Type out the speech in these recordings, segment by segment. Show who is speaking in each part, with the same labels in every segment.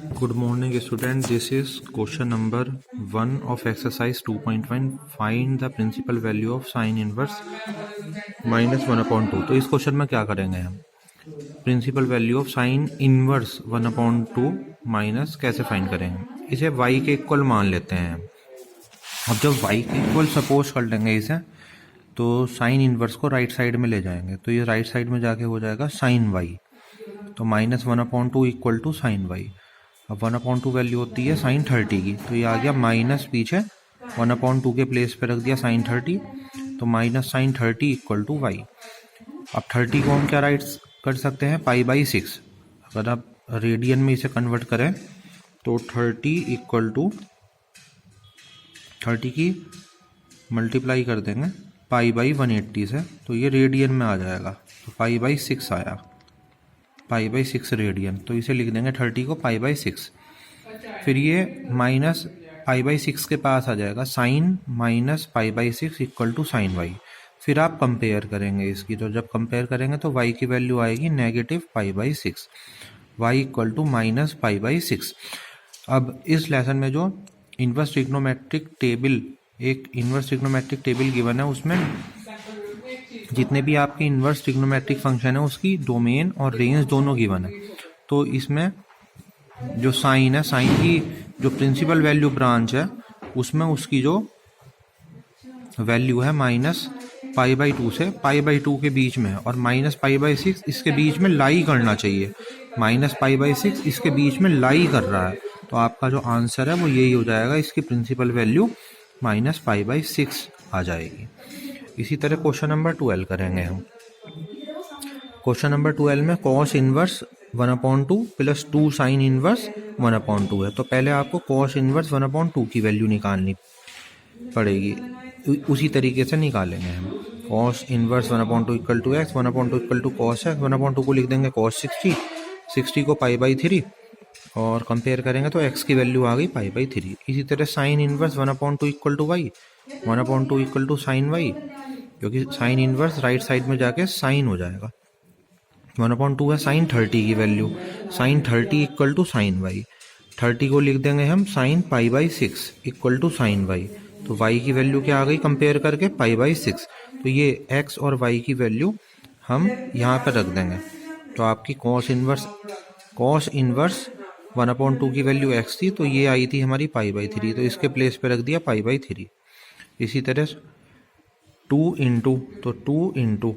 Speaker 1: Good morning student, this is question number 1 of exercise 2.1. Find the principal value of sin inverse minus 1/2. तो इस question में क्या करेंगे हम, principal value of sine inverse 1/2 minus कैसे find करेंगे। इसे y के इक्वल मान लेते हैं। अब जब y के इक्वल सपोज कर लेंगे इसे, तो साइन इनवर्स को राइट साइड में ले जाएंगे, तो ये राइट साइड में जाके हो जाएगा साइन y, तो minus 1/2 equal to sine y। अब 1/2 वैल्यू होती है साइन 30 की, तो ये आ गया माइनस, पीछे 1/2 के प्लेस पे रख दिया साइन 30, तो minus sine 30 equal to Y. अब 30 को हम क्या राइट कर सकते हैं, π/6। अगर आप रेडियन में इसे कन्वर्ट करें तो 30 इक्वल टू 30 की मल्टीप्लाई कर देंगे π/180 से, तो ये रेडियन में आ जाएगा, तो π/6 आया, π/6 रेडियन। तो इसे लिख देंगे 30 को π/6। फिर ये माइनस π/6 के पास आ जाएगा, sine minus π/6 equal to sine y. फिर आप कंपेयर करेंगे इसकी, तो जब कंपेयर करेंगे तो y की वैल्यू आएगी negative π/6, y equal to minus π/6। अब इस लेसन में जो इन्वर्स ट्रिग्नोमेट्रिक टेबल, एक इन्वर्स ट्रिग्नोमेट्रिक टेबल गिवन है, उसमें जितने भी आपके इन्वर्स ट्रिग्नोमेट्रिक फंक्शन है उसकी डोमेन और रेंज दोनों गिवन है। तो इसमें जो साइन है, साइन की जो प्रिंसिपल वैल्यू ब्रांच है उसमें उसकी जो वैल्यू है माइनस π/2 से π/2 के बीच में है, और माइनस π/6 इसके बीच में लाई करना चाहिए, माइनस π/6 इसके बीच में लाई कर रहा है, तो आपका जो आंसर है वो यही हो जाएगा, इसकी प्रिंसिपल वैल्यू माइनस π/6 आ जाएगी। इसी तरह क्वेश्चन नंबर 12 करेंगे हम। क्वेश्चन नंबर 12 में cos inverse 1/2 plus 2 sign inverse 1/2 है, तो पहले आपको कॉस इनवर्स 1/2 की वैल्यू निकालनी पड़ेगी। उसी तरीके से निकालेंगे हम। Cos inverse 1/2 equal to X, 1/2 equal to cos है, 1/2 को लिख देंगे कॉस 60, 60 को π/3 और कंपेयर करेंगे तो x की वैल्यू आ गई π/3। इसी तरह sine inverse 1/2 equal to Y, 1/2 equal to sine Y, क्योंकि साइन इनवर्स राइट साइड में जाके साइन हो जाएगा। 1/2 है साइन 30 की value, sine 30 equal to sine y, 30 को लिख देंगे हम sine π/6 equal to sine y, तो y की वैल्यू क्या आ गई कंपेयर करके π/6। तो ये x और y की वैल्यू हम यहाँ पर रख देंगे, तो आपकी कॉस इनवर्स 1/2 की वैल्यू x थी, तो ये आई थी हमारी π/3, तो इसके प्लेस पे रख दिया π/3। इसी तरह 2 इंटू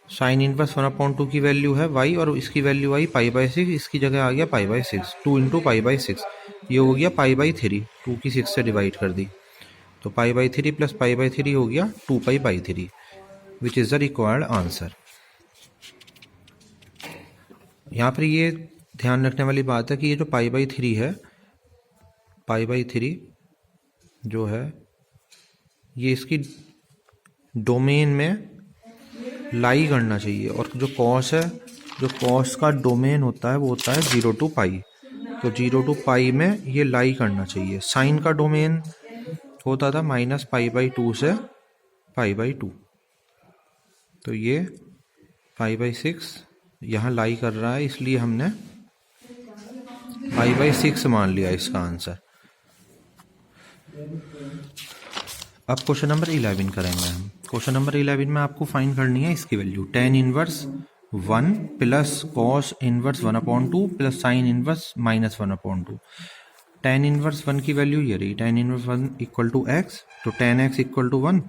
Speaker 1: साइन इनवर्स 1/2 की वैल्यू है y और इसकी वैल्यू आई π/6, इसकी जगह आ गया π/6, 2 इंटू π/6, ये हो गया π/3, 2 की 6 से डिवाइड कर दी, तो π/3 प्लस π/3 हो गया 2π/3, which is the required answer. यहाँ पर ये ध्यान रखने वाली बात है कि ये जो π/3 है, π/3 जो है ये इसकी डोमेन में लाई करना चाहिए, और जो कॉस है, जो कॉस का डोमेन होता है वो होता है 0 to π, तो 0 to π में ये लाई करना चाहिए। साइन का डोमेन होता था माइनस π/2 से π/2, तो ये π/6 यहाँ लाई कर रहा है, इसलिए हमने π/6 मान लिया इसका आंसर। अब क्वेश्चन नंबर 11 करेंगे हम। क्वेश्चन नंबर 11 में आपको फाइंड करनी है इसकी value, tan inverse 1 plus cos inverse 1/2 plus sine inverse minus 1/2। tan inverse 1 की वैल्यू ये रही, tan inverse 1 equal to x, तो tan x इक्वल टू 1,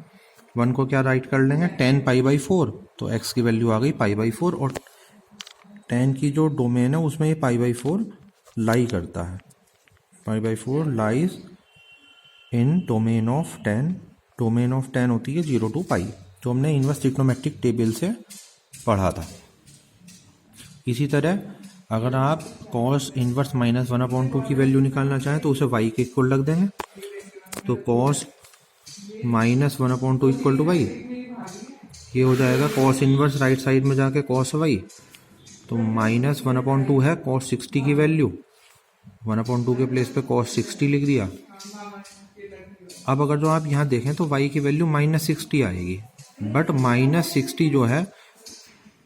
Speaker 1: 1 को क्या राइट कर लेंगे tan π/4, तो x की वैल्यू आ गई π/4, और tan की जो डोमेन है उसमें ये π/4 लाई करता है, π/4 lies in domain of tan, domain of tan होती है 0 to π, जो हमने इन्वर्स ट्रिग्नोमेट्रिक टेबल से पढ़ा था। इसी तरह अगर आप cos इनवर्स माइनस 1/2 की वैल्यू निकालना चाहें तो उसे y के इक्वल रख देंगे, तो cos minus 1/2 equal to y, ये हो जाएगा cos इनवर्स राइट साइड में जाके cos y, तो माइनस 1/2 है cos 60 की वैल्यू, 1/2 के प्लेस पे cos 60 लिख दिया। अब अगर जो आप यहाँ देखें तो y की वैल्यू -60 आएगी, बट -60 जो है,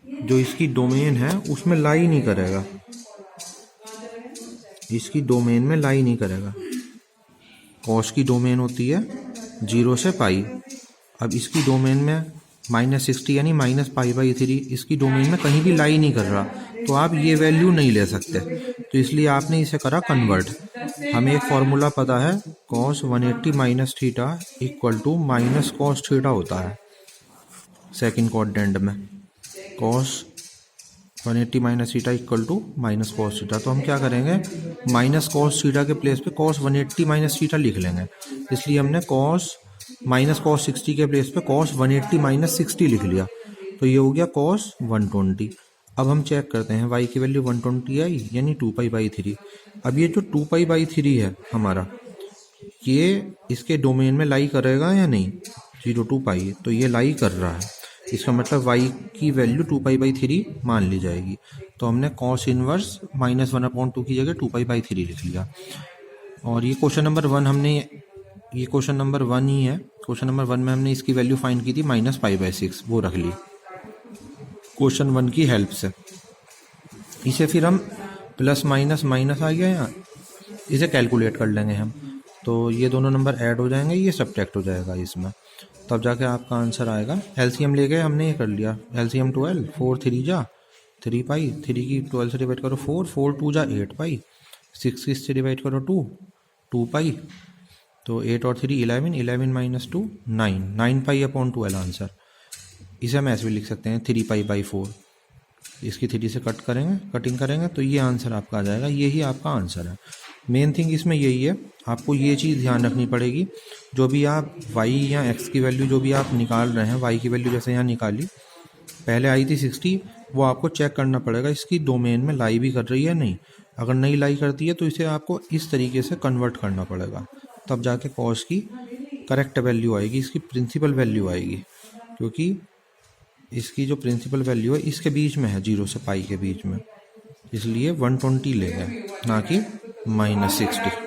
Speaker 1: जो इसकी डोमेन है उसमें लाई नहीं करेगा, इसकी डोमेन में लाई नहीं करेगा। कॉस की डोमेन होती है 0 से पाई। अब इसकी डोमेन में -60 यानी -π/3 इसकी डोमेन में कहीं भी लाई नहीं कर रहा, तो आप ये वैल्यू नहीं ले सकते। तो इसलिए आपने इसे करा कन्वर्ट। हमें एक फॉर्मूला पता है, cos 180 minus theta equal to minus cos theta होता है सेकेंड क्वाड्रेंट में। cos 180 minus theta equal to minus cos theta. तो हम क्या करेंगे, माइनस कॉस थीटा के प्लेस पे cos 180 माइनस थीटा लिख लेंगे। इसलिए हमने माइनस कॉस 60 के प्लेस पे cos 180 माइनस 60 लिख लिया। तो ये हो गया cos 120। अब हम चेक करते हैं, y की वैल्यू 120 आई यानी 2π/3। अब ये जो 2π/3 है हमारा, ये इसके डोमेन में लाई करेगा या नहीं, 0 to π, तो ये लाई कर रहा है। इसका मतलब y की वैल्यू 2π/3 मान ली जाएगी। तो हमने cos इनवर्स -1/2 की जगह 2π/3 लिख लिया। और ये क्वेश्चन नंबर 1 हमने, ये क्वेश्चन नंबर 1 ही है। क्वेश्चन नंबर 1 में हमने इसकी वैल्यू फाइंड की थी -π/6, वो रख ली क्वेश्चन 1 की हेल्प से। इसे फिर हम प्लस माइनस माइनस आ गया यहाँ, इसे कैलकुलेट कर लेंगे हम। तो ये दोनों नंबर ऐड हो जाएंगे, ये सब्ट्रैक्ट हो जाएगा इसमें, तब जाके आपका आंसर आएगा। एलसीएम ले गए हमने, ये कर लिया। एलसीएम 12, 4 3 जा 3π, 3 की 12 से डिवाइड करो 4, 4 2 जा 8π, 6 से डिवाइड करो 2, 2π, तो 8 और 3 11, 11 माइनस 2 9, 9π/12 आंसर। इसे हम ऐसे भी लिख सकते हैं 3π/4। इसकी 3 से कटिंग करेंगे तो ये आंसर आपका आ जाएगा। यही आपका आंसर है। मेन थिंग इसमें यही है, आपको ये चीज़ ध्यान रखनी पड़ेगी, जो भी आप y या x की वैल्यू जो भी आप निकाल रहे हैं, y की वैल्यू जैसे यहाँ निकाली, पहले आई थी 60, वो आपको चेक करना पड़ेगा इसकी डोमेन में लाई भी कर रही है नहीं। अगर नहीं लाई करती है तो इसे आपको इस तरीके से कन्वर्ट करना पड़ेगा, तब जाके कॉस की करेक्ट वैल्यू आएगी, इसकी प्रिंसिपल वैल्यू आएगी। क्योंकि इसकी जो प्रिंसिपल वैल्यू है इसके बीच में है, 0 से π के बीच में, इसलिए 120 ले गए, ना कि -60।